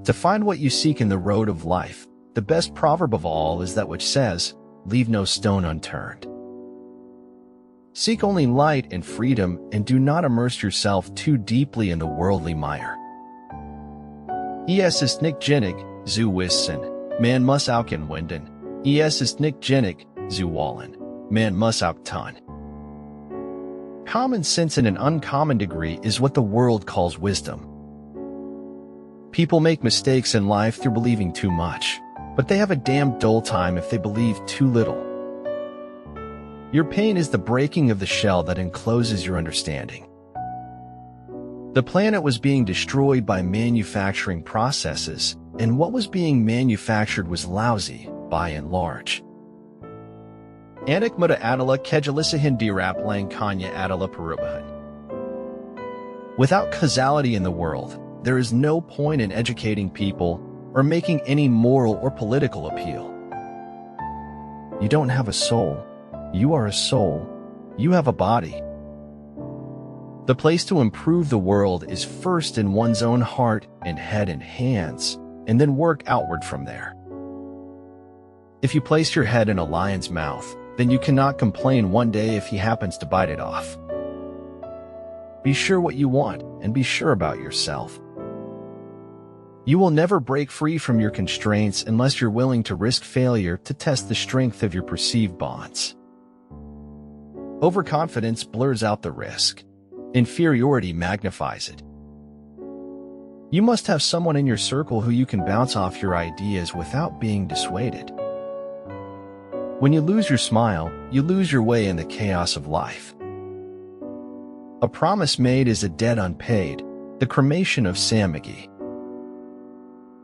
To find what you seek in the road of life, the best proverb of all is that which says, "Leave no stone unturned." Seek only light and freedom, and do not immerse yourself too deeply in the worldly mire. Es ist nicht genick, zu wissen, man muss auch winden. Es ist nicht genick, zu wollen, man muss auch tun. Common sense in an uncommon degree is what the world calls wisdom. People make mistakes in life through believing too much, but they have a damn dull time if they believe too little. Your pain is the breaking of the shell that encloses your understanding. The planet was being destroyed by manufacturing processes, and what was being manufactured was lousy, by and large. Anak muda adala kejalisahin dirap lang kanya adala perubahan. Without causality in the world, there is no point in educating people or making any moral or political appeal. You don't have a soul. You are a soul. You have a body. The place to improve the world is first in one's own heart and head and hands, and then work outward from there. If you place your head in a lion's mouth, then you cannot complain one day if he happens to bite it off. Be sure what you want, and be sure about yourself. You will never break free from your constraints unless you're willing to risk failure to test the strength of your perceived bonds. Overconfidence blurs out the risk. Inferiority magnifies it. You must have someone in your circle who you can bounce off your ideas without being dissuaded. When you lose your smile, you lose your way in the chaos of life. A promise made is a debt unpaid, the cremation of Sam McGee.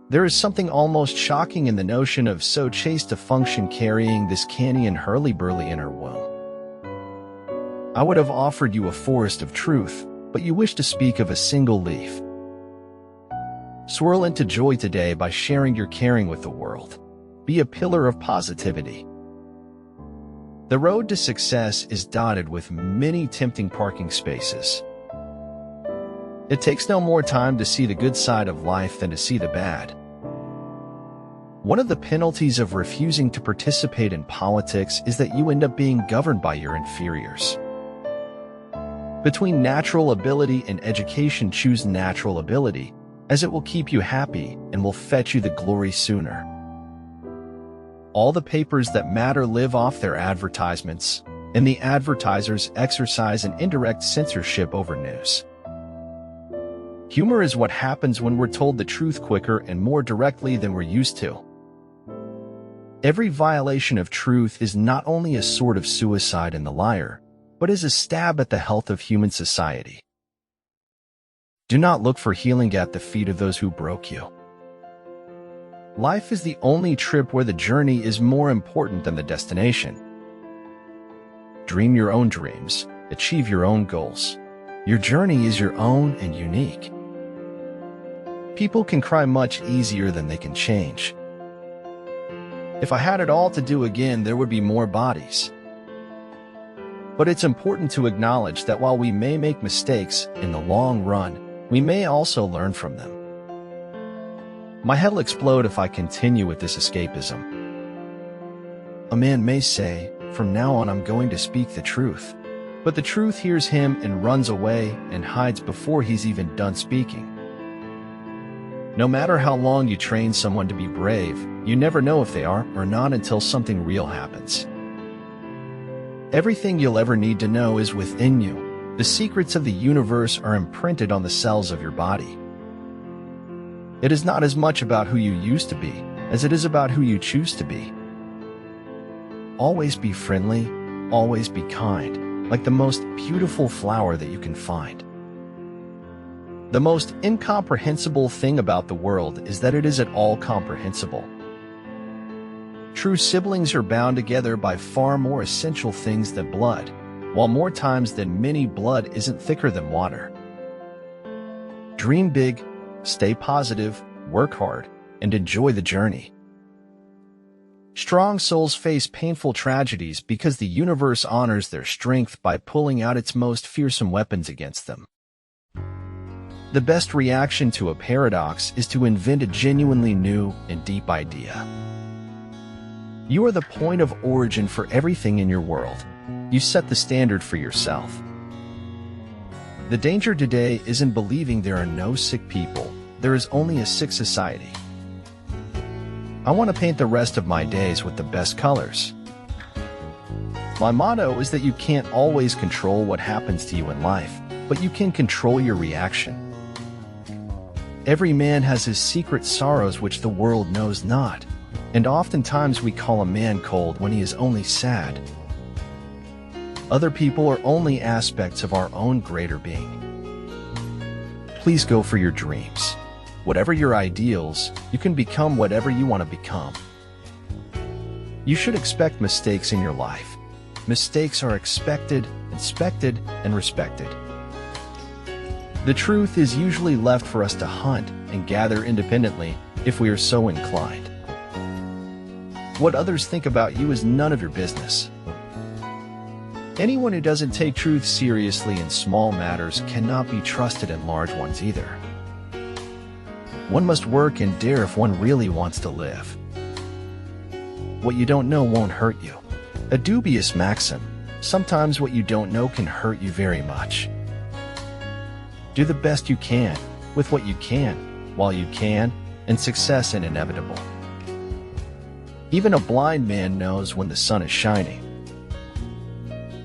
There is something almost shocking in the notion of so chaste a function carrying this canny and hurly-burly in her womb. I would have offered you a forest of truth, but you wish to speak of a single leaf. Swirl into joy today by sharing your caring with the world. Be a pillar of positivity. The road to success is dotted with many tempting parking spaces. It takes no more time to see the good side of life than to see the bad. One of the penalties of refusing to participate in politics is that you end up being governed by your inferiors. Between natural ability and education, choose natural ability, as it will keep you happy and will fetch you the glory sooner. All the papers that matter live off their advertisements, and the advertisers exercise an indirect censorship over news. Humor is what happens when we're told the truth quicker and more directly than we're used to. Every violation of truth is not only a sort of suicide in the liar, but is a stab at the health of human society. Do not look for healing at the feet of those who broke you. Life is the only trip where the journey is more important than the destination. Dream your own dreams, achieve your own goals. Your journey is your own and unique. People can cry much easier than they can change. If I had it all to do again, there would be more bodies. But it's important to acknowledge that while we may make mistakes, in the long run, we may also learn from them. My head will explode if I continue with this escapism. A man may say, "From now on I'm going to speak the truth," but the truth hears him and runs away and hides before he's even done speaking. No matter how long you train someone to be brave, you never know if they are or not until something real happens. Everything you'll ever need to know is within you. The secrets of the universe are imprinted on the cells of your body. It is not as much about who you used to be as it is about who you choose to be. Always be friendly, always be kind, like the most beautiful flower that you can find. The most incomprehensible thing about the world is that it is at all comprehensible. True siblings are bound together by far more essential things than blood, while more times than many blood isn't thicker than water. Dream big, stay positive, work hard, and enjoy the journey. Strong souls face painful tragedies because the universe honors their strength by pulling out its most fearsome weapons against them. The best reaction to a paradox is to invent a genuinely new and deep idea. You are the point of origin for everything in your world. You set the standard for yourself. The danger today isn't believing there are no sick people. There is only a sick society. I want to paint the rest of my days with the best colors. My motto is that you can't always control what happens to you in life, but you can control your reaction. Every man has his secret sorrows which the world knows not, and oftentimes we call a man cold when he is only sad. Other people are only aspects of our own greater being. Please go for your dreams. Whatever your ideals, you can become whatever you want to become. You should expect mistakes in your life. Mistakes are expected, inspected, and respected. The truth is usually left for us to hunt and gather independently if we are so inclined. What others think about you is none of your business. Anyone who doesn't take truth seriously in small matters cannot be trusted in large ones either. One must work and dare if one really wants to live. What you don't know won't hurt you. A dubious maxim. Sometimes what you don't know can hurt you very much. Do the best you can, with what you can, while you can, and success is inevitable. Even a blind man knows when the sun is shining.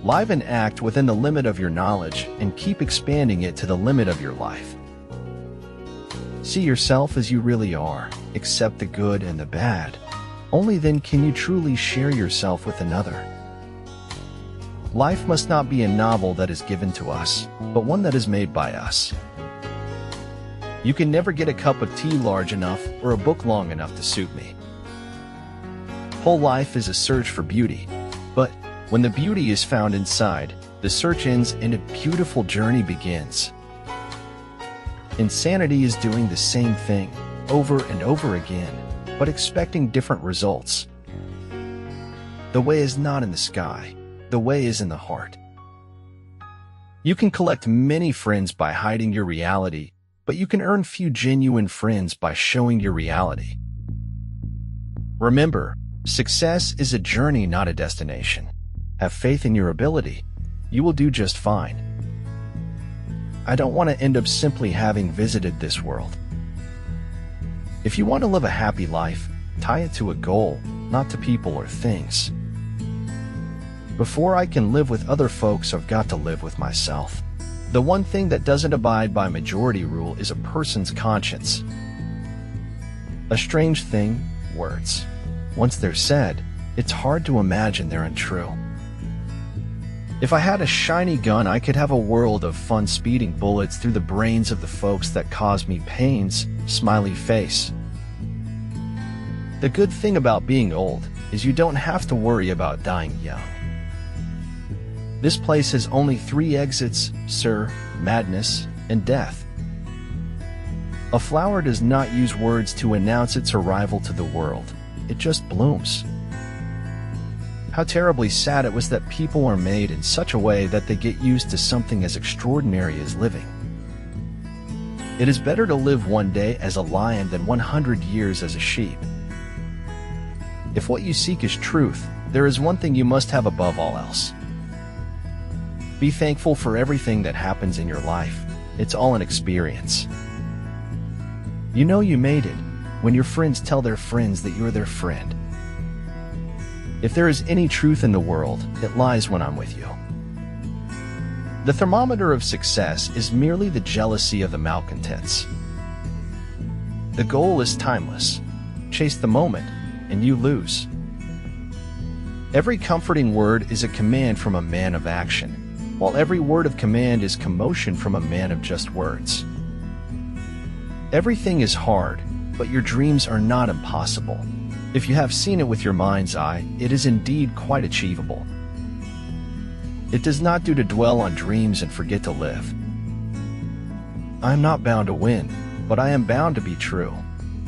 Live and act within the limit of your knowledge and keep expanding it to the limit of your life. See yourself as you really are, accept the good and the bad. Only then can you truly share yourself with another. Life must not be a novel that is given to us, but one that is made by us. You can never get a cup of tea large enough or a book long enough to suit me. Whole life is a search for beauty, but when the beauty is found inside, the search ends and a beautiful journey begins. Insanity is doing the same thing over and over again, but expecting different results. The way is not in the sky. The way is in the heart. You can collect many friends by hiding your reality, but you can earn few genuine friends by showing your reality. Remember, success is a journey, not a destination. Have faith in your ability. You will do just fine. I don't want to end up simply having visited this world. If you want to live a happy life, tie it to a goal, not to people or things. Before I can live with other folks, I've got to live with myself. The one thing that doesn't abide by majority rule is a person's conscience. A strange thing, words. Once they're said, it's hard to imagine they're untrue. If I had a shiny gun, I could have a world of fun speeding bullets through the brains of the folks that cause me pains, smiley face. The good thing about being old is you don't have to worry about dying young. This place has only 3 exits, sir: madness and death. A flower does not use words to announce its arrival to the world. It just blooms. How terribly sad it was that people are made in such a way that they get used to something as extraordinary as living. It is better to live one day as a lion than 100 years as a sheep. If what you seek is truth, there is one thing you must have above all else. Be thankful for everything that happens in your life. It's all an experience. You know you made it when your friends tell their friends that you're their friend. If there is any truth in the world, it lies when I'm with you. The thermometer of success is merely the jealousy of the malcontents. The goal is timeless. Chase the moment, and you lose. Every comforting word is a command from a man of action, while every word of command is commotion from a man of just words. Everything is hard, but your dreams are not impossible. If you have seen it with your mind's eye, it is indeed quite achievable. It does not do to dwell on dreams and forget to live. I am not bound to win, but I am bound to be true.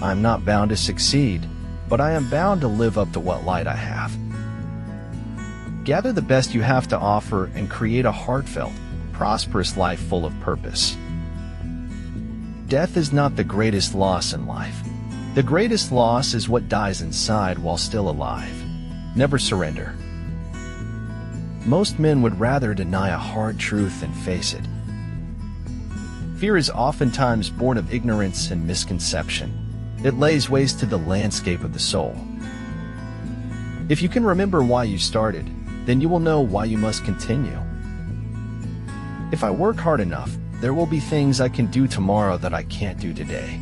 I am not bound to succeed, but I am bound to live up to what light I have. Gather the best you have to offer and create a heartfelt, prosperous life full of purpose. death is not the greatest loss in life. The greatest loss is what dies inside while still alive. Never surrender. Most men would rather deny a hard truth than face it. Fear is oftentimes born of ignorance and misconception. It lays waste to the landscape of the soul. If you can remember why you started, then you will know why you must continue. If I work hard enough, there will be things I can do tomorrow that I can't do today.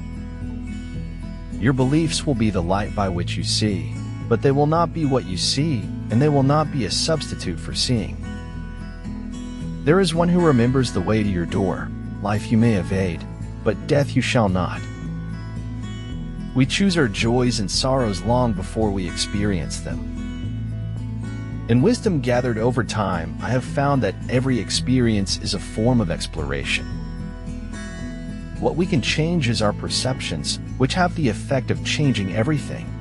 Your beliefs will be the light by which you see, but they will not be what you see, and they will not be a substitute for seeing. There is one who remembers the way to your door. Life you may evade, but death you shall not. We choose our joys and sorrows long before we experience them. In wisdom gathered over time, I have found that every experience is a form of exploration. What we can change is our perceptions, which have the effect of changing everything.